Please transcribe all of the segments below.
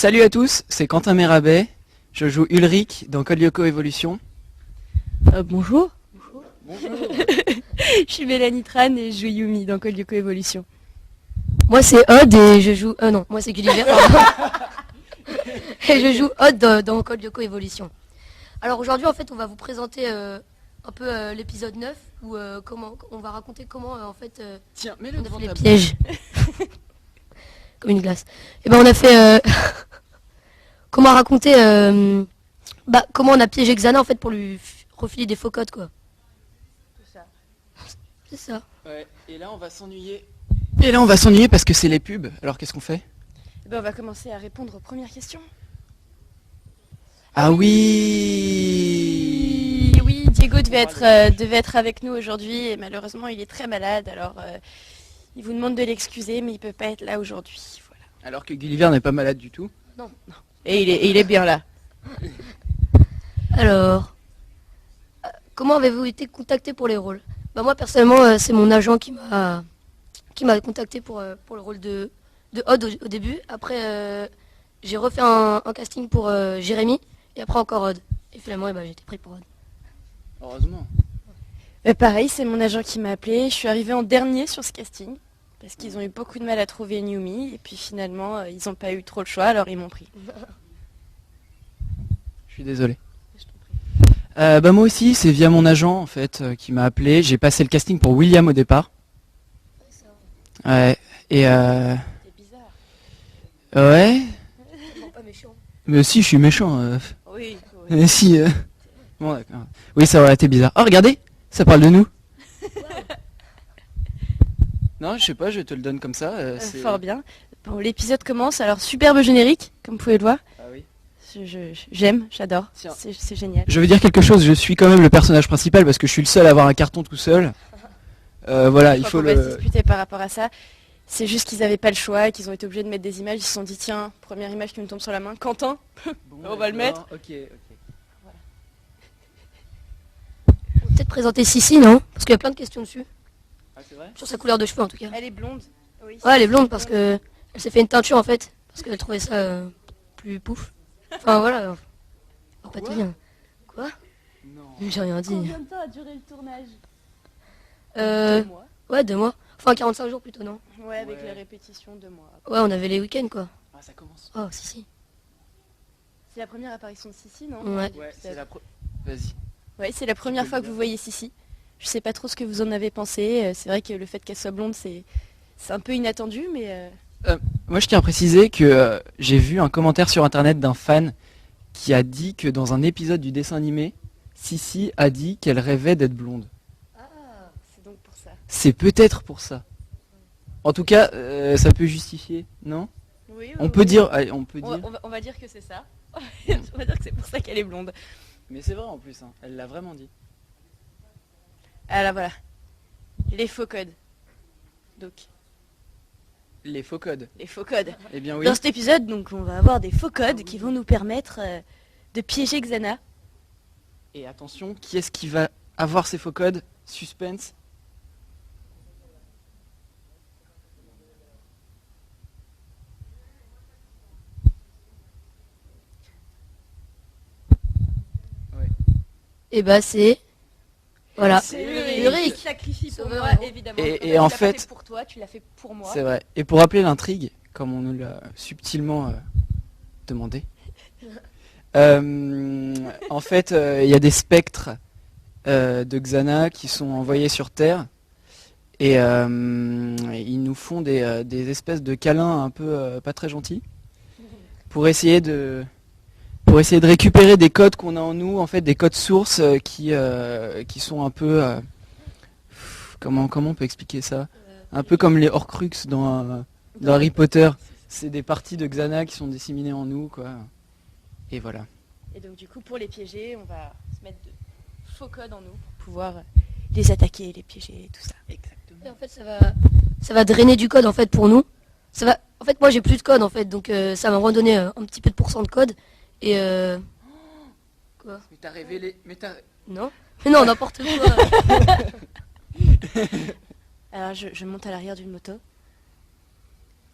Salut à tous, c'est Quentin Mérabet. Je joue Ulrich dans Code Lyoko Evolution. Bonjour. Bonjour. Je suis Mélanie Tran et je joue Yumi dans Code Lyoko Evolution. Moi c'est Odd et je joue... non, moi c'est Gulliver. Et je joue Odd dans Code Lyoko Evolution. Alors aujourd'hui en fait on va vous présenter un peu l'épisode 9 où comment on va raconter comment en fait Tiens, on mets-le a devant fait les ta pièges. Comme une glace. Et ben on a fait comment raconter comment on a piégé Xana en fait pour lui refiler des faux codes quoi. C'est ça. C'est ça. Ouais, et là on va s'ennuyer. Et là on va s'ennuyer parce que c'est les pubs. Alors qu'est-ce qu'on fait? On va commencer à répondre aux premières questions. Ah oui. Oui, Diego devait être avec nous aujourd'hui et malheureusement il est très malade. Alors il vous demande de l'excuser mais il peut pas être là aujourd'hui. Voilà. Alors que Gulliver n'est pas malade du tout. Non. Et il est bien là. Alors, comment avez-vous été contacté pour les rôles? Bah moi personnellement c'est mon agent qui m'a contacté pour le rôle de Odd au début. Après j'ai refait un casting pour Jérémy et après encore Odd. Et finalement j'ai été pris pour Odd. Heureusement. Pareil, c'est mon agent qui m'a appelé. Je suis arrivée en dernier sur ce casting parce qu'ils ont eu beaucoup de mal à trouver une Yumi et puis finalement ils n'ont pas eu trop le choix alors ils m'ont pris. Je suis désolé. Moi aussi, c'est via mon agent en fait qui m'a appelé. J'ai passé le casting pour William au départ. Ouais. Et C'est bizarre. ouais. Pas méchant. Mais si, je suis méchant. Oui. Mais si. Bon d'accord. Oui, ça aurait été bizarre. Oh regardez, ça parle de nous. Non, je sais pas, je te le donne comme ça. Fort bien. Bon, l'épisode commence. Alors superbe générique, comme vous pouvez le voir. Ah oui. J'aime, j'adore. Tiens. C'est génial. Je veux dire quelque chose, je suis quand même le personnage principal parce que je suis le seul à avoir un carton tout seul. Voilà, il Je faut crois qu'on va se le... disputer par rapport à ça. C'est juste qu'ils n'avaient pas le choix et qu'ils ont été obligés de mettre des images. Ils se sont dit tiens, première image qui me tombe sur la main. Quentin, on va le mettre. Ok. On va peut-être présenter Sissi, non? Parce qu'il y a plein de questions dessus. Ah c'est vrai? Sur sa couleur de cheveux en tout cas. Elle est blonde. Oui, Ouais, elle est blonde parce que elle s'est fait une teinture en fait. Parce qu'elle trouvait ça plus pouf. Enfin voilà. On va pas tout dire. Quoi? Non. J'ai rien dit. Combien de temps a duré le tournage mois. Ouais, 2 mois. Enfin 45 jours plutôt, non? Ouais, avec Ouais. les répétitions 2 mois. Ouais, on avait les week-ends quoi. Ah ça commence. Oh, si. C'est la première apparition de Sissi, non? Ouais. Ouais, c'est la Vas-y. Ouais, c'est la première fois que vous voyez Sissi. Je sais pas trop ce que vous en avez pensé. C'est vrai que le fait qu'elle soit blonde, c'est un peu inattendu, mais Moi je tiens à préciser que j'ai vu un commentaire sur internet d'un fan qui a dit que dans un épisode du dessin animé, Sissi a dit qu'elle rêvait d'être blonde. c'est donc pour ça. C'est peut-être pour ça. En tout cas, ça peut justifier, non? Oui, On peut dire... allez, on peut dire... on va dire que c'est ça. On va dire que c'est pour ça qu'elle est blonde. Mais c'est vrai en plus, hein. Elle l'a vraiment dit. Alors voilà. Les faux codes. Donc, Les faux codes. les faux codes. Eh bien oui. Dans cet épisode, donc, on va avoir des faux codes qui vont nous permettre de piéger Xana. Et attention, qui est-ce qui va avoir ces faux codes? Suspense. Et c'est... Voilà. C'est Ulrich. Sacrifie pour Sauveur, moi, hein. évidemment. Et Tu en l'as pas fait- pour toi, tu l'as fait pour moi. C'est vrai. Et pour rappeler l'intrigue, comme on nous l'a subtilement demandé, en fait, il y a des spectres de Xana qui sont envoyés sur Terre et ils nous font des espèces de câlins un peu pas très gentils pour essayer de récupérer des codes qu'on a en nous, en fait des codes sources qui sont un peu comment on peut expliquer ça? Un peu comme les Horcruxes dans Harry Potter. C'est des parties de Xana qui sont disséminées en nous, quoi. Et voilà. Et donc du coup, pour les piéger, on va se mettre de faux codes en nous pour pouvoir les attaquer, les piéger, tout ça. Exactement. Et en fait ça va drainer du code en fait pour nous. Ça va... En fait moi j'ai plus de code en fait donc ça va me redonner un petit peu de pourcent de code. Et Quoi? Mais t'as révélé... Non? Mais non, n'importe quoi. Alors je monte à l'arrière d'une moto.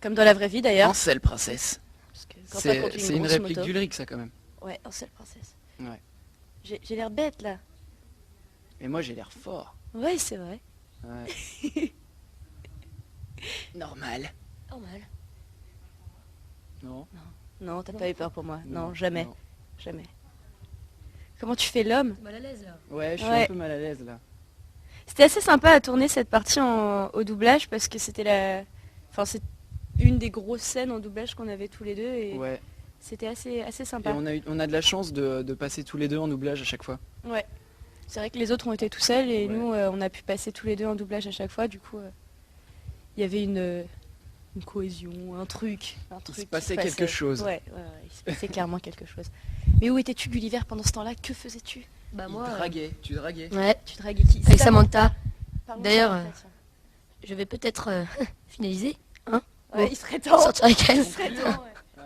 Comme dans la vraie vie d'ailleurs. Ansel, princesse. Parce que Quand C'est t'as conduit c'est une grosse réplique moto. d'Ulrich, ça, quand même. Ouais, oh, c'est la princesse. Ouais. J'ai l'air bête là. Et moi, j'ai l'air fort. Ouais, c'est vrai. Ouais. Normal. Normal. Non. Non, t'as pas eu peur pour moi. Non, Non, jamais. non. Jamais. Comment tu fais l'homme? T'es mal à l'aise là. Ouais, je suis Ouais. un peu mal à l'aise, là. C'était assez sympa à tourner cette partie au doublage parce que c'était Enfin, c'est une des grosses scènes en doublage qu'on avait tous les deux et Ouais. c'était assez Et sympa. on a de la chance de passer tous les deux en doublage à chaque fois. Ouais. C'est vrai que les autres ont été tout seuls et Ouais. nous, on a pu passer tous les deux en doublage à chaque fois. Du coup, il y avait une cohésion, un truc. Il se qui passait quelque chose. Ouais, il se passait clairement quelque chose. Mais où étais-tu, Gulliver, pendant ce temps-là? Que faisais-tu? Bah Il moi, draguait, tu draguais. ouais, Tu draguais qui? avec Samantha. Parlons D'ailleurs, de Samantha, tiens. Je vais peut-être finaliser, Ouais, il serait temps. sortir avec elle. Il serait temps, ouais. Ouais.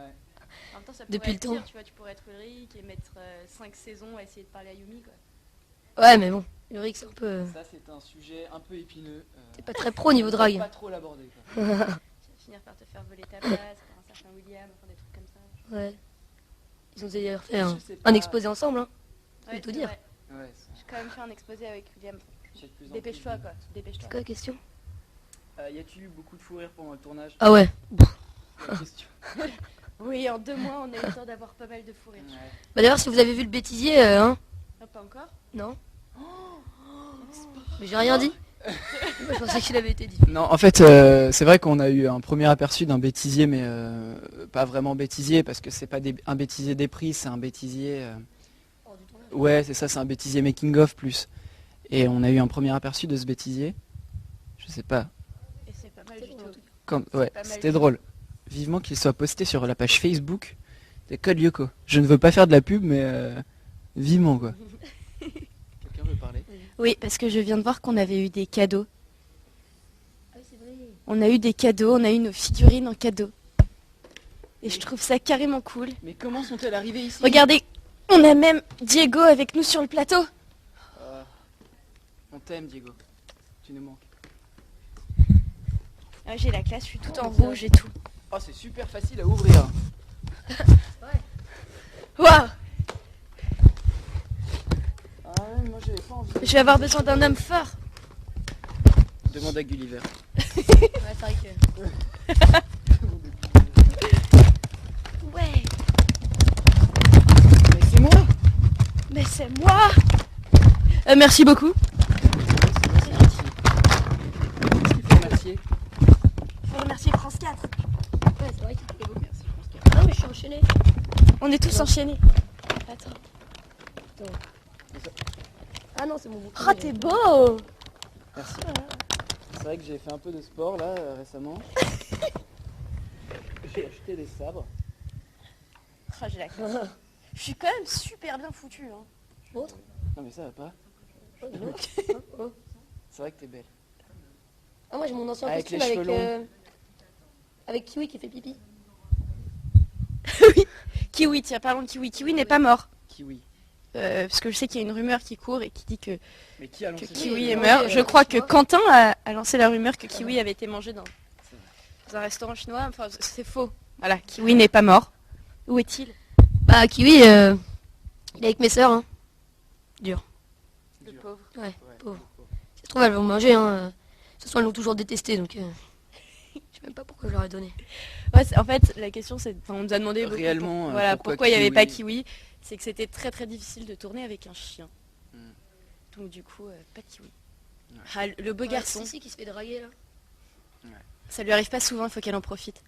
En même temps, ça Depuis pourrait le être temps. pire, tu vois, tu pourrais être Ulrich et mettre 5 saisons à essayer de parler à Yumi, quoi. Ouais, mais bon, Ulrich, c'est un peu. Ça, c'est un sujet un peu épineux. T'es pas très pro niveau on va drague. Pas trop l'aborder, quoi. Tu vas finir par te faire voler ta place par un certain William, enfin des trucs comme ça. Ouais. Ils ont d'ailleurs fait un Je sais pas. exposé ensemble, hein. Ouais, tout c'est dire. vrai. Ouais, J'ai quand même fait un exposé avec William. j'ai de plus en Dépêche-toi, plus. quoi. Dépêche-toi. C'est quoi la question? Y a-tu eu beaucoup de fou rire pendant le tournage? Ah ouais. La question. Oui, en 2 mois, on a eu le temps d'avoir pas mal de fou rire. Ouais. Bah d'ailleurs, si vous avez vu le bêtisier, hein? Ah, pas encore? Non. Mais j'ai rien dit. Moi, je pensais qu'il avait été dit. Non, en fait, c'est vrai qu'on a eu un premier aperçu d'un bêtisier, mais pas vraiment bêtisier, parce que c'est pas un bêtisier des prix, c'est un bêtisier... Ouais, c'est ça, c'est un bêtisier making-of plus. Et on a eu un premier aperçu de ce bêtisier. Je sais pas. Et c'est pas mal du tout. Ouais, pas mal c'était vu. drôle. Vivement qu'il soit posté sur la page Facebook des Code Lyoko. Je ne veux pas faire de la pub, mais vivement, quoi. Quelqu'un veut parler? Oui, parce que je viens de voir qu'on avait eu des cadeaux. Ah oui, c'est vrai. On a eu des cadeaux, on a eu nos figurines en cadeau. Et je trouve ça carrément cool. Mais comment sont-elles arrivées ici? Regardez, on a même Diego avec nous sur le plateau. On t'aime, Diego. Tu nous manques. Ah, j'ai la classe, je suis toute en rouge et tout. Oh, c'est super facile à ouvrir. Waouh! Ah ouais, moi j'avais pas envie. Je vais avoir besoin d'un homme fort. Demande à Gulliver. Ouais, c'est vrai que. Ouais, Mais c'est moi. mais c'est moi. Merci beaucoup. C'est gentil. Qu'est-ce qu'il faut remercier? Faut remercier France 4. Ouais, c'est vrai qu'il fait beau. Merci, France 4. Ah, mais je suis enchaîné. On est tous Non. enchaînés. Attends. Ah non, c'est mon bouquin. Oh, t'es beau. Merci. C'est vrai que j'ai fait un peu de sport là récemment. J'ai acheté des sabres. Oh, j'ai la classe. Je suis quand même super bien foutue. Hein. Autre. Non mais ça va pas. Oh, non. Oh. C'est vrai que t'es belle. Ah, moi j'ai mon ancien Avec costume les avec, cheveux longs. avec Kiwi qui fait pipi. Kiwi, tiens, parlons de Kiwi. Kiwi n'est pas mort. Kiwi. Parce que je sais qu'il y a une rumeur qui court et qui dit que Mais qui a lancé ça? Kiwi Oui, est oui, mort. oui, Je crois que chinois. Quentin a lancé la rumeur que Kiwi avait été mangé dans un restaurant chinois. Enfin, c'est faux. Voilà, Kiwi n'est pas mort. Où est-il? Bah, Kiwi, il est avec mes sœurs. Hein. Le Dur. pauvre. Ouais, Ouais, pauvre. pauvre. Si ça se trouve, elles vont manger. Hein. De toute façon, elles l'ont toujours détesté, donc je sais même pas pourquoi je leur ai donné. Ouais, en fait, la question, c'est, enfin, on nous a demandé beaucoup Réellement, voilà, pourquoi pourquoi il n'y avait Kiwi pas Kiwi. C'est que c'était très très difficile de tourner avec un chien. Hmm. Donc du coup, pas de Kiwi. Ouais. Ah, le beau garçon, Si, qui se fait draguer là. ça lui arrive pas souvent, il faut qu'elle en profite.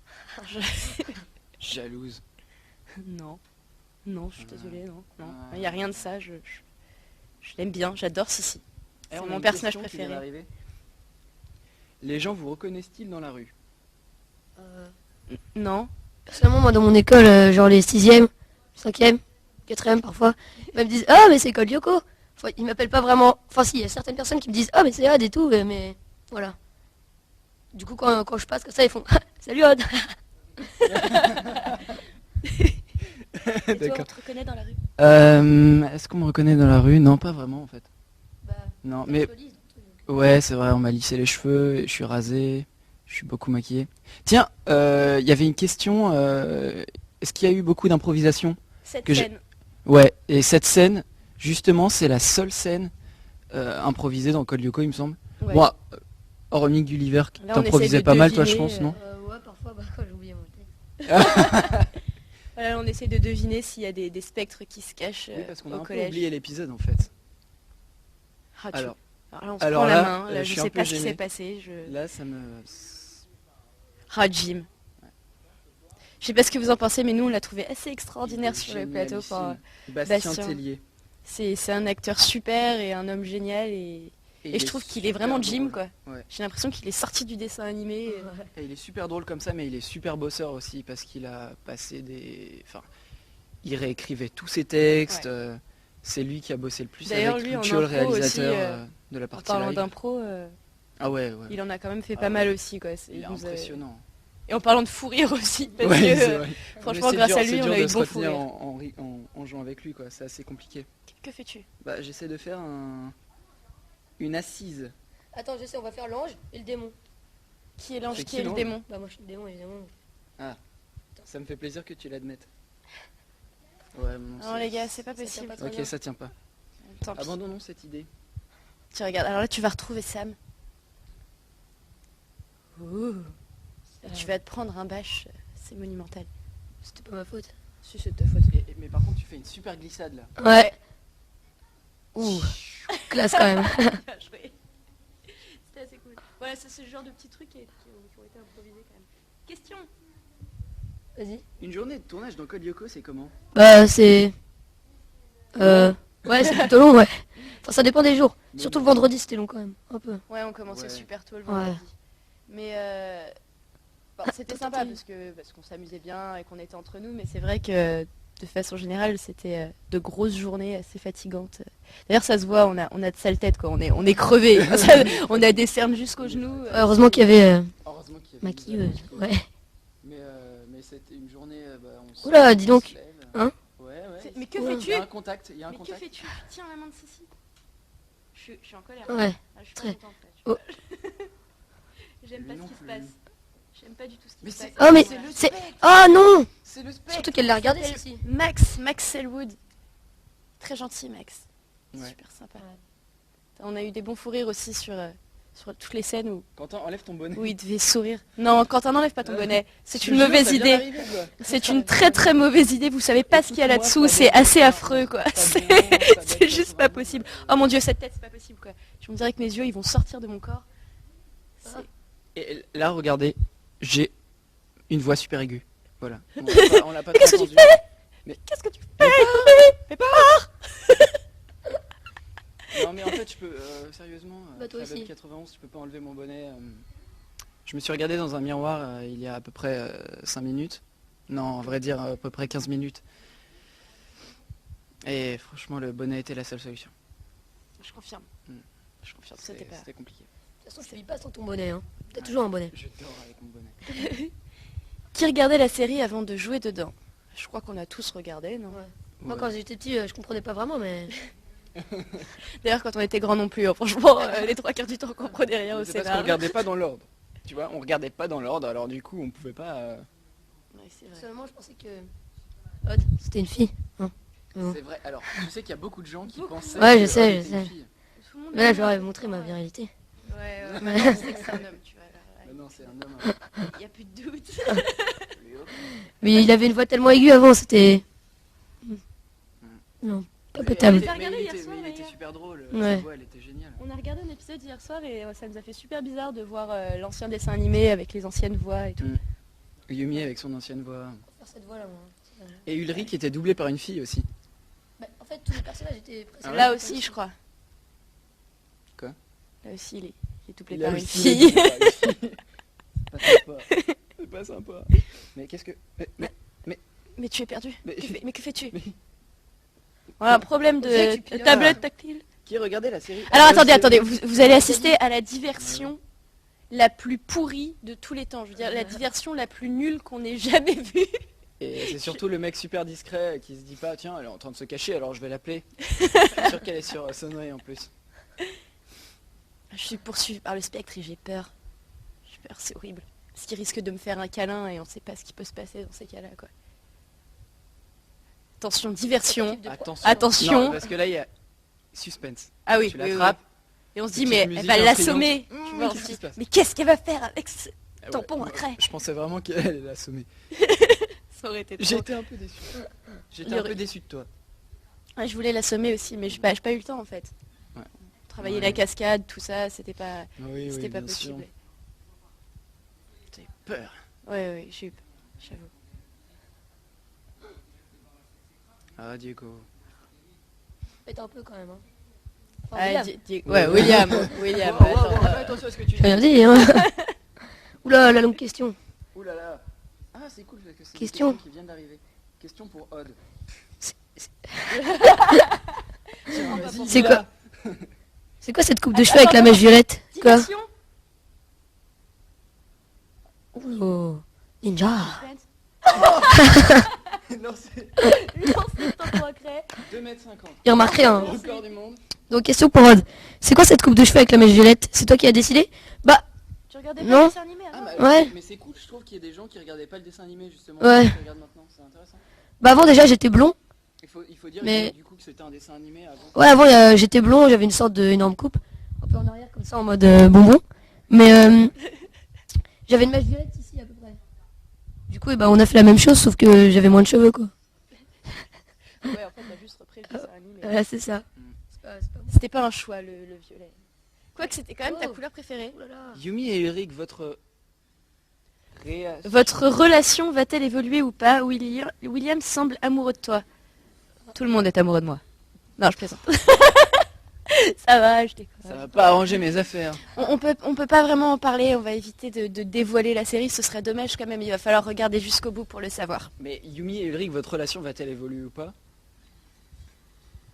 Jalouse. Non, non, je suis désolée, non, non, Ouais. il n'y a rien de ça. Je l'aime bien, j'adore Sissi. Eh, C'est on a mon une personnage question qui vient préféré. d'arriver. Les gens vous reconnaissent-ils dans la rue? Non. Personnellement, moi dans mon école, genre les 6e, 5e, 4e parfois, ils me disent ah mais c'est Code Lyoko. Enfin, ils m'appellent pas vraiment. Enfin si, il y a certaines personnes qui me disent ah mais c'est Odd et tout, mais voilà. Du coup quand je passe comme ça, ils font salut Odd. Et toi, on D'accord. te reconnaît dans la rue? Est-ce qu'on me reconnaît dans la rue? Non, pas vraiment en fait. Bah, Non, mais ouais, c'est vrai, on m'a lissé les cheveux, je suis rasé, je suis beaucoup maquillé. Tiens, il y avait une question est-ce qu'il y a eu beaucoup d'improvisation? Cette que j'ai- scène. Ouais, et cette scène, justement, c'est la seule scène improvisée dans Code Lyoko, il me semble. Ouais. Bon, hormis Gulliver, Là, on t'improvisais essaie de pas mal, toi, je deviner, pense, non? Ouais, parfois, quand j'ai oublié mon texte. Voilà, on essaie de deviner s'il y a des spectres qui se cachent Oui, parce qu'on a au un peu collège. oublié l'épisode, en fait. Ah, Alors, alors là, on se alors prend là, la main. Là, je je suis un sais peu pas ce qui gêné. s'est passé. là, ça me... Ah, Jim. Je sais pas ce que vous en pensez, mais nous, on l'a trouvé assez extraordinaire Il est sur le plateau. Enfin, génialissime. Bastien Bastien. Tellier. c'est un acteur super et un homme génial. Et il je est trouve qu'il est super vraiment Jim, drôle. quoi. Ouais. J'ai l'impression qu'il est sorti du dessin animé. Et il est super drôle comme ça, mais il est super bosseur aussi, parce qu'il a passé des... Enfin, il réécrivait tous ses textes. Ouais. C'est lui qui a bossé le plus D'ailleurs, avec lui, en Lucio, le impro aussi, réalisateur de la En partie parlant live. d'impro, Ah ouais, ouais. il en a quand même fait Ah pas ouais. mal aussi, quoi. Il est nous a- impressionnant. Et en parlant de fou rire aussi, parce Ouais, que c'est vrai. franchement, Mais c'est grâce dur- à c'est lui, on dur a de eu de se bons fous retenir rires. en jouant avec lui, quoi. C'est assez compliqué. Que fais-tu? Bah, j'essaie de faire une assise. Attends, je sais, on va faire l'ange et le démon. Qui est l'ange, C'est qui qui, est le l'ange démon? Bah moi je suis le démon évidemment. Ça me fait plaisir que tu l'admettes. Ouais, mais non, Non les gars, c'est pas ça tient possible. pas très Ok, bien. ça tient pas. Tant pis. Abandonnons cette idée. Tu regardes, alors là tu vas retrouver Sam. Ouh. Et tu vas te prendre un bâche, c'est monumental. C'était pas ma faute. Si c'est de ta faute. Mais par contre, tu fais une super glissade là. Ouais. Ouh. Classe quand même. Bien joué. C'était assez cool. Voilà, c'est ce genre de petits trucs qui ont été improvisés quand même. Question. Vas-y. Une journée de tournage dans Code Lyoko, c'est comment? Bah c'est... Ouais, c'est plutôt long, ouais. Enfin, ça dépend des jours. Surtout le vendredi, c'était long quand même. Un peu. Ouais, on commençait Ouais. super tôt le Ouais. vendredi. Mais bon, c'était sympa parce qu'on s'amusait bien et qu'on était entre nous, mais c'est vrai que de façon générale, c'était de grosses journées assez fatigantes. D'ailleurs, ça se voit, on a de sales têtes, quoi. On est crevés. On a des cernes jusqu'aux genoux. Heureusement qu'il y avait Heureusement qu'il y avait maquilleuse. une- Ouais. Mais c'était une journée. On Oula, dis donc. se lève. Hein Ouais, ouais. Mais que Ouais. Il fais-tu? y a un contact. Il y a un Mais que contact. fais-tu? Tiens la main de Cécile. Je suis en colère. Ouais. Ah, je suis Très. pas contente. Là, tu Oh. vois. J'aime pas Lui ce non qui se plus. passe. J'aime pas du tout ce qui Mais se c'est- passe. Oh mais C'est le c'est... spectre. Oh non. C'est le spectre. Surtout qu'elle l'a regardé s'appelle celle-ci. Max Selwood. Très gentil Max. Ouais. Super sympa. On a eu des bons fous rires aussi sur toutes les scènes Quentin, enlève ton bonnet. où il devait sourire. Non, Quentin, n'enlève pas ton bonnet. C'est Je une te jure, mauvaise ça vient idée. d'arriver, quoi. C'est une très très mauvaise idée. Vous savez pas ce qu'il y a Écoute-moi, là-dessous. ça C'est doit assez être- affreux, quoi. ça doit être C'est juste pas vraiment- possible. Oh mon dieu, cette tête, c'est pas possible, quoi. Je me dirais que mes yeux, ils vont sortir de mon corps. C'est- Et là, regardez, j'ai une voix super aiguë. Voilà. On l'a pas Qu'est-ce trop que tu entendu. Qu'est-ce que tu fais? Mais pas. Non, mais en fait, je peux, sérieusement, Bah, toi Fabel aussi. 91, je peux pas enlever mon bonnet. Je me suis regardé dans un miroir il y a à peu près 5 minutes. Non, en vrai dire, à peu près 15 minutes. Et franchement, le bonnet était la seule solution. Je confirme. Je confirme. C'était pas. C'était compliqué. De toute façon, tu vis pas sans ton bonnet. Hein. T'as toujours un bonnet. Je dors avec mon bonnet. Qui regardait la série avant de jouer dedans? Je crois qu'on a tous regardé, non? Ouais. Moi Ouais. quand j'étais petit, je comprenais pas vraiment, mais... D'ailleurs, quand on était grand non plus, hein, franchement, les trois quarts du temps, on comprenait rien au Mais c'est parce qu'on scénar. regardait pas dans l'ordre. Tu vois, on regardait pas dans l'ordre, alors du coup, on pouvait pas... Ouais, c'est vrai. Seulement, je pensais que... Odd, c'était une fille. Hein. Mais bon. C'est vrai, alors, tu sais qu'il y a beaucoup de gens qui pensaient Ouais, je que sais, Odd je était une sais. fille. Tout le monde Mais là, est je leur ai bien. montré ma virilité. Ouais, Ouais. maintenant, c'est que c'est un homme, tu vois. Mais non, c'est un homme. Il n'y a plus de doute. Léo. Mais il avait une voix tellement aiguë avant, c'était... Non, pas Mais potable. T'as regardé il hier était, soir, mais il était d'ailleurs super drôle. Ouais. Sa voix, elle était géniale. On a regardé un épisode hier soir et ça nous a fait super bizarre de voir l'ancien dessin animé avec les anciennes voix et tout. Yumi avec son ancienne voix. Faire cette voix là, moi. Et Ulrich était doublé par une fille aussi. Bah, en fait, tous les personnages étaient presque... Ah ouais Là aussi, je crois. Quoi? Là aussi, il est doublé Il a par une aussi fille. doublé par une fille. Pas sympa. C'est pas sympa. Mais qu'est-ce que... Mais tu es perdu. Mais- Mais que fais-tu? mais- On a un problème On dirait de que tu pilotes. tablette tactile. Qui regardait la série? Alors Ah, attendez, c'est- vous allez assister à la diversion la plus pourrie de tous les temps. Je veux dire, la diversion la plus nulle qu'on ait jamais vue. Et c'est surtout le mec super discret qui se dit pas, tiens, elle est en train de se cacher, alors je vais l'appeler. Je suis sûr qu'elle est sur sonnerie en plus. Je suis poursuivie par le spectre et j'ai peur. J'ai peur, c'est horrible. Parce qu'il risque de me faire un câlin et on sait pas ce qui peut se passer dans ces cas-là, quoi. Attention, diversion. Attention. Attention. Non, parce que là, il y a suspense. Ah oui, Tu oui, oui. l'attrapes. Et on se dit, Petite mais elle musique va intrigante. l'assommer. Tu vois, on Qu'est-ce se qui dit, se passe mais qu'est-ce qu'elle va faire avec ce Ah ouais, tampon moi, après? Je pensais vraiment qu'elle allait l'assommer. Ça aurait été trop. J'étais un peu déçu. J'étais Il y un aurait- peu déçu de toi. Ouais, je voulais l'assommer aussi, mais j'ai pas eu le temps en fait. Ouais. Travailler Ouais. la cascade, tout ça, c'était pas Oui, c'était pas bien sûr. possible. J'ai peur. Ouais, j'ai eu peur, j'avoue. Ah, Diego. Faites un peu quand même. Hein. Enfin, Ah, William. Ouais, William. William. attends. Attention à ce que tu J'ai rien dit, hein. Oula, la longue question. Ouh là là. Ah, c'est cool parce que c'est des Question. questions qui viennent d'arriver. Question pour Odd. C'est quoi C'est quoi cette coupe de cheveux avec la mèche violette? Quoi? Diversion. Oh, ninja. Non, c'est Non, c'est pas concret. 2,50 m. Il remarquerait un. Record du monde. Donc question pour Rod. C'est quoi cette coupe de cheveux avec la mèche violette? C'est toi qui as décidé? Bah, Tu regardais Non. pas le dessin animé Ah, avant? bah, Ouais. mais c'est cool, je trouve qu'il y a des gens qui regardaient pas le dessin animé justement. Ouais. Qui regardent maintenant, c'est intéressant. bah avant déjà j'étais blond. Il faut dire Mais- du coup que c'était un dessin animé avant. Ouais, avant j'étais blond, j'avais une sorte d'énorme coupe. Un peu en arrière comme ça en mode bonbon. Mais j'avais une mèche violette ici à peu près. Du coup, bah, on a fait la même chose sauf que j'avais moins de cheveux quoi. Ouais, en fait, t'as juste repris le dessin animé. Voilà, c'est ça. Mm. C'est pas bon. C'était pas un choix, le violet. Quoique c'était quand même ta Oh. couleur préférée. Oh là là. Yumi et Eric, votre Votre relation va-t-elle évoluer ou pas? William semble amoureux de toi. Tout le monde est amoureux de moi. Non, je plaisante. Ça va, je déconne. Ça va pas arranger mes affaires. On peut pas vraiment en parler, on va éviter de dévoiler la série, ce serait dommage quand même, il va falloir regarder jusqu'au bout pour le savoir. Mais Yumi et Eric, votre relation va-t-elle évoluer ou pas?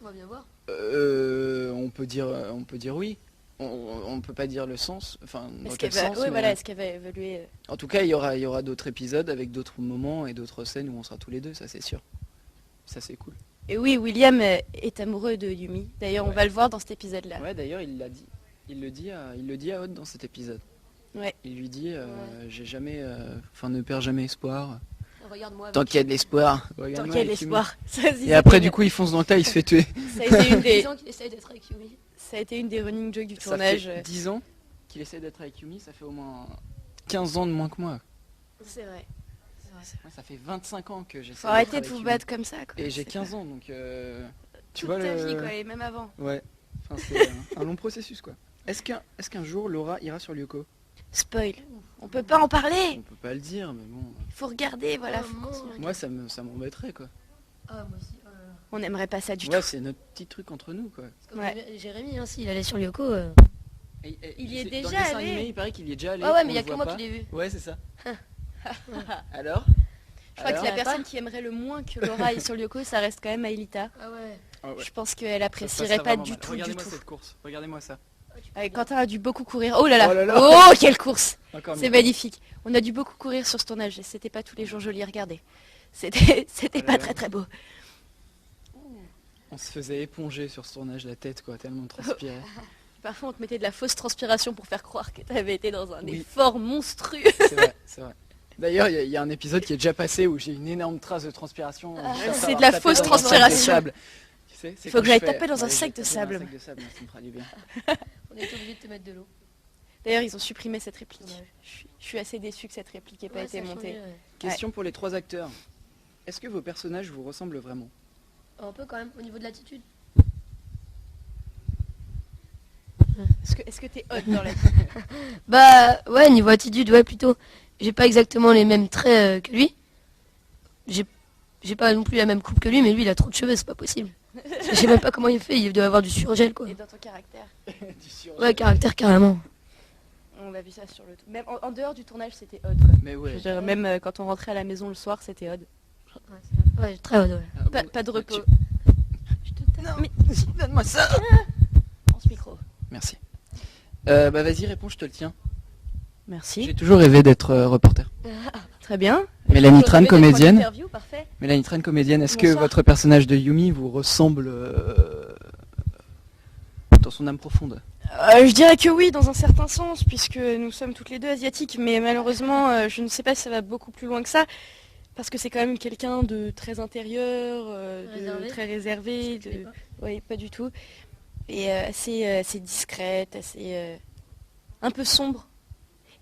On va bien voir. On peut dire oui. On peut pas dire le sens. Enfin, dans Est-ce quel qu'elle va, sens, ouais, mais- voilà, est-ce qu'elle va évoluer En tout cas, il y aura d'autres épisodes avec d'autres moments et d'autres scènes où on sera tous les deux, ça c'est sûr. Ça c'est cool. Et oui, William est amoureux de Yumi. D'ailleurs, on Ouais. va le voir dans cet épisode-là. Ouais, d'ailleurs, il l'a dit. Il le dit à Odd dans cet épisode. Ouais. Il lui dit, Ouais. j'ai jamais, ne perds jamais espoir. Regarde-moi. Tant qu'il y a de l'espoir. Tant Regarde-moi qu'il y a de avec Yumi. l'espoir. Ça, Et après, du coup, il fonce dans le tas, il se fait tuer. ça a été une des, qu'il essaye d'être avec Yumi. ça a été une des running jokes du Ça tournage. fait 10 ans qu'il essaie d'être avec Yumi, ça fait au moins 15 ans de moins que moi. C'est vrai. Ouais, ça fait 25 ans que j'essaie Faut d'être arrêter de avec vous Yumi. battre comme ça. Quoi. Et j'ai C'est 15 ans, donc tu toute vois ta le... vie, quoi, et même avant. Ouais, enfin, c'est un long processus quoi. Est-ce qu'un jour Laura ira sur Lyoko? Spoil. On peut pas en parler. On peut pas le dire, mais bon. Il faut regarder, voilà. Oh, faut mon. continuer. Moi ça m'embêterait quoi. Ah, moi aussi. Oh là là. On n'aimerait pas ça du Ouais, tout. c'est notre petit truc entre nous quoi. C'est comme Ouais. Jérémy, hein, s'il allait sur Lyoko. Il y est dans déjà le dessin allé. animé, il paraît qu'il y est déjà allé. Ah ouais, on mais il y a le que voit moi pas. qui l'ai vu. Ouais, c'est ça. Alors Je crois que Alors la Alors personne qui aimerait le moins que Laura aille sur Lyoko, ça reste quand même Aelita. Ah ouais. Ah ouais. Je pense qu'elle Ça se apprécierait passerait pas vraiment du mal. tout, du Regardez-moi tout. cette course. Regardez-moi ça. Quentin a dû beaucoup courir. Oh là là. Oh là là. Oh, quelle course. Encore C'est mieux. magnifique. On a dû beaucoup courir sur ce tournage et c'était pas tous les jours joli à regarder. C'était Oh là pas là. très très beau. On se faisait éponger sur ce tournage la tête quoi, tellement on transpirait. Parfois on te mettait de la fausse transpiration pour faire croire que t'avais été dans un Oui. effort monstrueux. C'est vrai, c'est vrai. D'ailleurs, il y a un épisode qui est déjà passé où j'ai une énorme trace de transpiration. juste après c'est avoir de la tapé fausse dans un sac de transpiration. sable. Tu sais, c'est Il faut quand que j'aille je fais- taper dans un Ouais, sac j'ai de tapé sable. dans un sac de sable, ça me fera du bien. On était obligé de te mettre de l'eau. D'ailleurs ils ont supprimé cette réplique. Dommage. Je suis assez déçue que cette réplique n'ait pas Ouais, été ça a montée. changé, ouais. Question pour les 3 acteurs. Est-ce que vos personnages vous ressemblent vraiment? Un peu quand même, au niveau de l'attitude. Est-ce que t'es hot dans la Bah ouais, niveau attitude, ouais plutôt. J'ai pas exactement les mêmes traits que lui. J'ai pas non plus la même coupe que lui, mais lui il a trop de cheveux, c'est pas possible. Je sais même pas comment il fait, il doit avoir du surgel quoi. Et dans ton caractère? Du surgel. Ouais, caractère carrément. On a vu ça sur le... Même en dehors du tournage c'était hot quoi. Mais Je ouais. veux dire, même quand on rentrait à la maison le soir c'était hot. Ouais, très haut, ouais. Ah, Pas, bon, pas de repos. tu- Je te tape. Non, Mais donne-moi ça. prends ce micro. Merci. Bah vas-y, réponds, je te le tiens. Merci. J'ai toujours rêvé d'être reporter. Très bien. Mélanie Tran, Aujourd'hui, d'être en comédienne. interview, parfait. Mélanie Tran, comédienne, est-ce que Bonsoir. votre personnage de Yumi vous ressemble dans son âme profonde? Je dirais que oui, dans un certain sens, puisque nous sommes toutes les deux asiatiques, mais malheureusement, je ne sais pas si ça va beaucoup plus loin que ça, parce que c'est quand même quelqu'un de très intérieur, Réservé. de très réservé, Je connais pas. oui, pas du tout, et assez discrète, assez un peu sombre.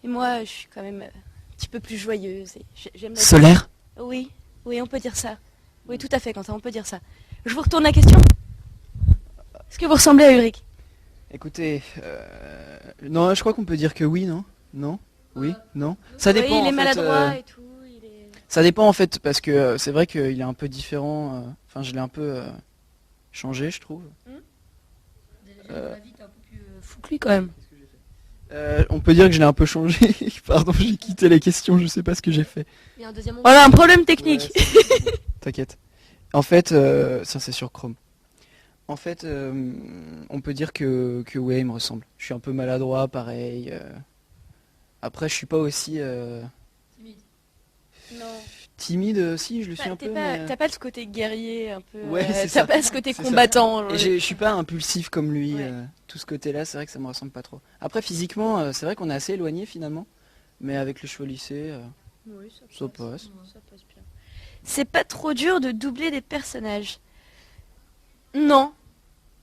Et moi, je suis quand même un petit peu plus joyeuse. Et j'aime la... Solaire. Oui, oui, on peut dire ça. Oui, tout à fait, Quentin, on peut dire ça. Je vous retourne la question. Est-ce que vous ressemblez à Ulrich? Écoutez, non, je crois qu'on peut dire que oui, non? Non? Oui? Non? Ça Oui, dépend il est en fait. maladroit et tout. Il est... Ça dépend en fait, parce que c'est vrai qu'il est un peu différent. Enfin, je l'ai un peu changé, je trouve. Dans la vie, t'es un peu plus fou que lui quand même. On peut dire que je l'ai un peu changé. Pardon, j'ai quitté les questions, je sais pas ce que j'ai fait. Il y a un deuxième Voilà, un problème technique. Ouais, t'inquiète. En fait, ça c'est sur Chrome. En fait, on peut dire que ouais, il me ressemble. Je suis un peu maladroit, pareil. Après, je suis pas aussi Timide. Non. timide, si, je le suis un peu. mais- T'as pas ce côté guerrier un peu. Ouais, c'est t'as ça. pas ce côté C'est ça. combattant. Et je suis pas impulsif comme lui. Ouais. Tout ce côté-là, c'est vrai que ça me ressemble pas trop. Après, physiquement, c'est vrai qu'on est assez éloigné finalement. Mais avec les cheveux lissés, Oui, ça passe. Ça passe bien. C'est pas trop dur de doubler des personnages. Non.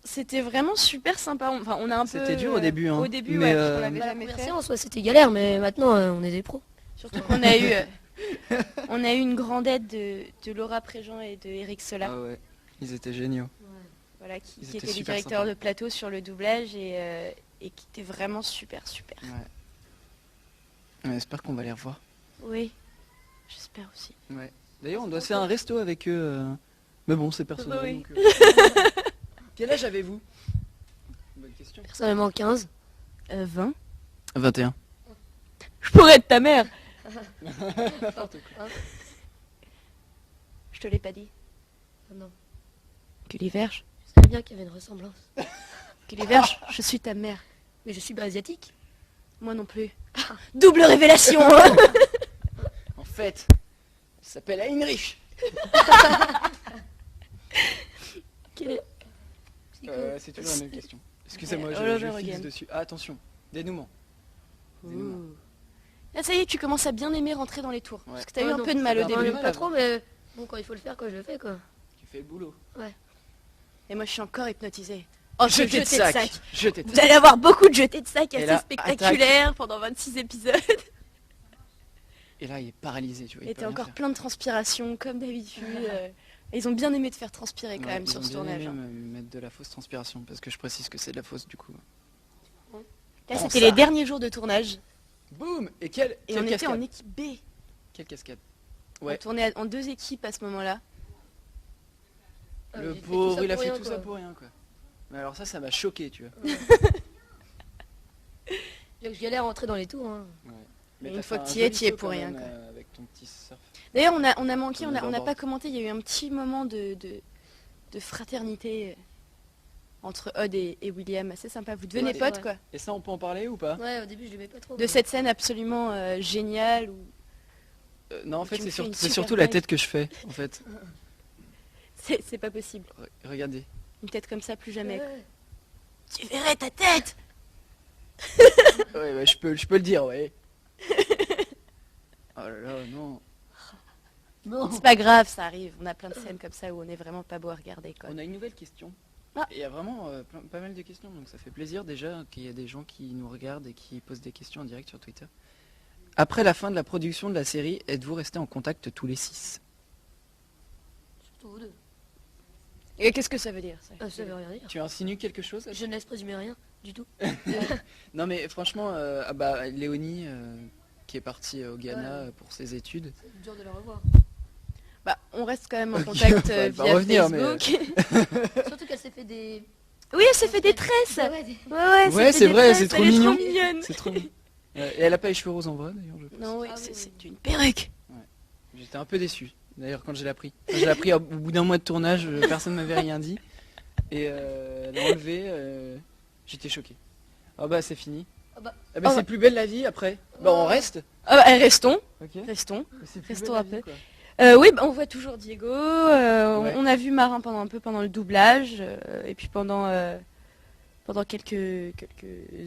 C'était vraiment super sympa. Enfin, on a un peu. C'était dur au début, hein. Au début, Mais, ouais, parce qu'on l'avait Bah, la jamais première fait. séance, ouais, c'était galère, mais maintenant, on est des pros. Surtout qu'on a eu, on a eu une grande aide de Laura Préjean et de Eric Sola, Ah ouais, ils étaient géniaux. voilà, Ils qui étaient étaient les super directeurs sympas. de plateau sur le doublage et qui étaient vraiment super. Ouais. J'espère qu'on va les revoir. Oui, j'espère aussi. Ouais. D'ailleurs, on doit se faire un resto avec eux. Mais bon, c'est personnel. Oui. donc, Quel âge avez-vous? Bonne question. Personnellement, 15. 20. 21. Je pourrais être ta mère. N'importe quoi. Je te l'ai pas dit. Non. Gulli Verge. Je savais bien qu'il y avait une ressemblance. Gulli Verge, je suis ta mère. Mais je suis pas asiatique. Moi non plus. Double révélation. En fait, il s'appelle Heinrich. Quel est- C'est toujours la même question. Excusez-moi, All over je fixe again. dessus. Ah, attention, dénouement. Dénouement. Là, ça y est, tu commences à bien aimer rentrer dans les tours. Ouais. Parce que t'as eu Ouais, un non, peu de mal au c'est Enfin, début. mal pas avant. trop, mais bon, quand il faut le faire, quoi, je le fais, quoi. Tu fais le boulot. Et moi, je suis encore hypnotisée. Oh, ce Jeter de sac. Jeter de Vous sac. allez avoir beaucoup de jetés de sac Et assez là, spectaculaires pendant 26 épisodes. Et là, il est paralysé, tu vois. il Et peut t'es rien encore faire. plein de transpiration, comme d'habitude. Ils ont bien aimé te faire transpirer quand Ouais, même ils sur ont ce bien tournage. aimé hein. me mettre de la fausse transpiration, parce que je précise que c'est de la fausse du coup. Là, Prends c'était ça. les derniers jours de tournage. Boum. Et quelle Et quelle on était cascade. en équipe B. Quelle cascade. On Ouais. tournait en 2 équipes à ce moment-là. Ah, Le j'ai fait pauvre, il a pour fait rien, tout ça quoi. pour rien, quoi. Mais alors ça m'a choqué, tu vois. Je galère à rentrer dans les tours. Hein. Mais Une t'as fois fait que un t'y es, joli t'y es saut pour quand rien, même, quoi. Avec ton petit surf. D'ailleurs, on a manqué, Comme on n'a d'abord. pas commenté, il y a eu un petit moment de fraternité entre Odd et William, assez sympa. Vous devenez Ouais, potes, ouais. quoi. Et ça, on peut en parler ou pas? Ouais, au début, je l'aimais pas trop. De quoi. cette scène absolument géniale où Non, en fait, Tu me c'est fais une c'est super surtout la blague. tête que je fais, en fait. c'est pas possible. Regardez. Une tête comme ça, plus jamais. quoi. Ouais. Tu verrais ta tête. Ouais, je peux le dire, ouais. Oh là là, non. Non. C'est pas grave, ça arrive. On a plein de scènes comme ça où on est vraiment pas beau à regarder, quoi. On a une nouvelle question. Ah. Il y a vraiment pas mal de questions, donc ça fait plaisir déjà qu'il y a des gens qui nous regardent et qui posent des questions en direct sur Twitter. Après la fin de la production de la série, êtes-vous restés en contact tous les 6? Surtout vous deux. Et qu'est-ce que ça veut dire ça Ça veut rien dire. Tu insinues quelque chose? Je ne laisse présumer rien du tout. Non mais franchement, Léonie, qui est partie au Ghana Ouais. pour ses études. C'est dur de la revoir. Bah, on reste quand même en Ok, contact elle va via revenir, mais- Facebook. Surtout qu'elle s'est fait des. Oui, elle s'est fait des tresses. Ouais, ouais, Ouais, ouais, Ouais, elle s'est c'est fait des vrai, tresses, c'est trop elle est mignon. mignonne. C'est trop mignon. Et elle a pas les cheveux roses en vrai d'ailleurs, je pense. Non, oui, Ah oui, c'est oui. une perruque. J'étais un peu déçu, d'ailleurs, quand je l'ai appris. Quand je l'ai appris au bout d'un mois de tournage, personne ne m'avait rien dit. Et elle l'a enlevé, j'étais choqué. Ah bah c'est fini. Ah bah. Ah bah Ah c'est bah. plus belle la vie après. Bah on reste. Ah bah, restons, Ok. restons. C'est plus Restons belle la un vie, peu. quoi. Oui, bah, on voit toujours Diego. Ouais. On a vu Marin pendant le doublage. Et puis pendant quelques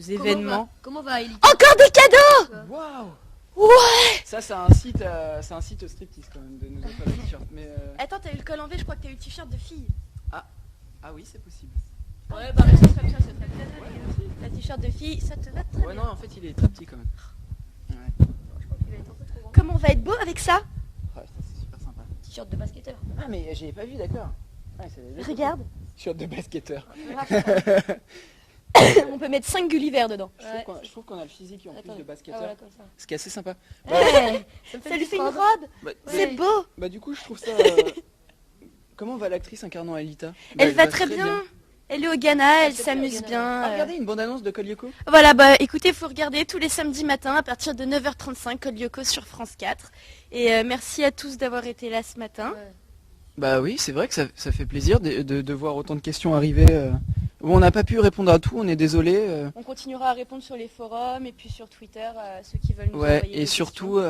événements. Comment va Ellie Encore des cadeaux. Waouh. Ça, c'est un site striptease quand même de nous offrir le t-shirt. Mais Attends, t'as eu le col en V, je crois que t'as eu le t-shirt de fille. ah oui, c'est possible. Ouais, bah reste comme ça, c'est très bien. La t-shirt de fille, ça te va très Ouais, bien. non, en fait, il est très petit quand même. Ouais. Je crois qu'il va être un peu trop grand. Comme on va être beau avec ça? Ouais, ça, c'est super sympa. T-shirt de basketteur. Ah, mais j'y ai pas vu, d'accord. Ouais, Regarde. T-shirt de basketteur. On peut mettre 5 Gulliver dedans. Je trouve qu'on a le physique en plus Attends. de Ah, basketteur. voilà, comme ça. Ce qui est assez sympa. Ouais. Ça me Ça lui fait une robe. robe. Bah, C'est beau. bah, du coup, je trouve ça. Comment va l'actrice incarnant Alita? Elle Bah, va très bien. Elle est au Ghana, elle c'est s'amuse bien, au Ghana. bien. Ah, regardez une bande-annonce de Kolyoko. Voilà, bah écoutez, il faut regarder tous les samedis matins à partir de 9h35, Code Lyoko sur France 4. Et merci à tous d'avoir été là ce matin. Ouais. Bah oui, c'est vrai que ça fait plaisir de voir autant de questions arriver. Où on n'a pas pu répondre à tout, on est désolé. On continuera à répondre sur les forums et puis sur Twitter à ceux qui veulent nous Ouais, envoyer et des surtout,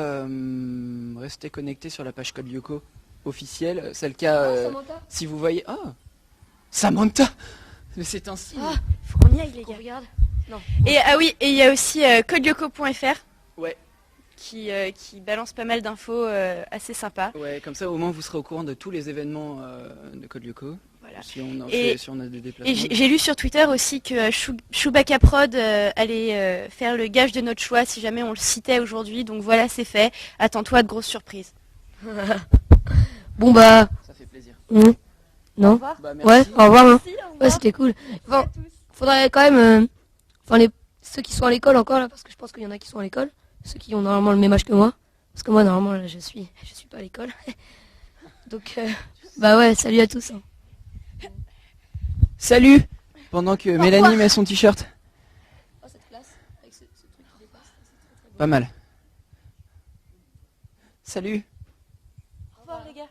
restez connectés sur la page Code Lyoko officielle. C'est le cas Ah, Samantha, si vous voyez. Ah, Samantha. Mais c'est un signe. questions. Faut qu'on y aille les qu'on gars. regarde. Non. Et ah oui, et il y a aussi codelyoko.fr Ouais. qui balance pas mal d'infos assez sympas. Ouais, comme ça au moins vous serez au courant de tous les événements de Code Lyoko. Voilà. Si on a des Et déplacements. j'ai lu sur Twitter aussi que Chewbacca Prod allait faire le gage de notre choix si jamais on le citait aujourd'hui. Donc voilà, c'est fait. Attends-toi de grosses surprises. Bon bah, Ça fait plaisir. Au non. revoir. Bah, Ouais, merci. au revoir. hein. Merci, au revoir. Ouais, c'était cool. Merci Bon, à tous. faudrait quand même, enfin ceux qui sont à l'école encore là, parce que je pense qu'il y en a qui sont à l'école, ceux qui ont normalement le même âge que moi, parce que moi normalement là, je suis pas à l'école. Donc bah ouais, salut à tous. hein. Salut. Pendant que Mélanie met son t-shirt. Oh, cette place avec ce truc qui dépasse, c'est très Pas mal. Salut. Au revoir les gars.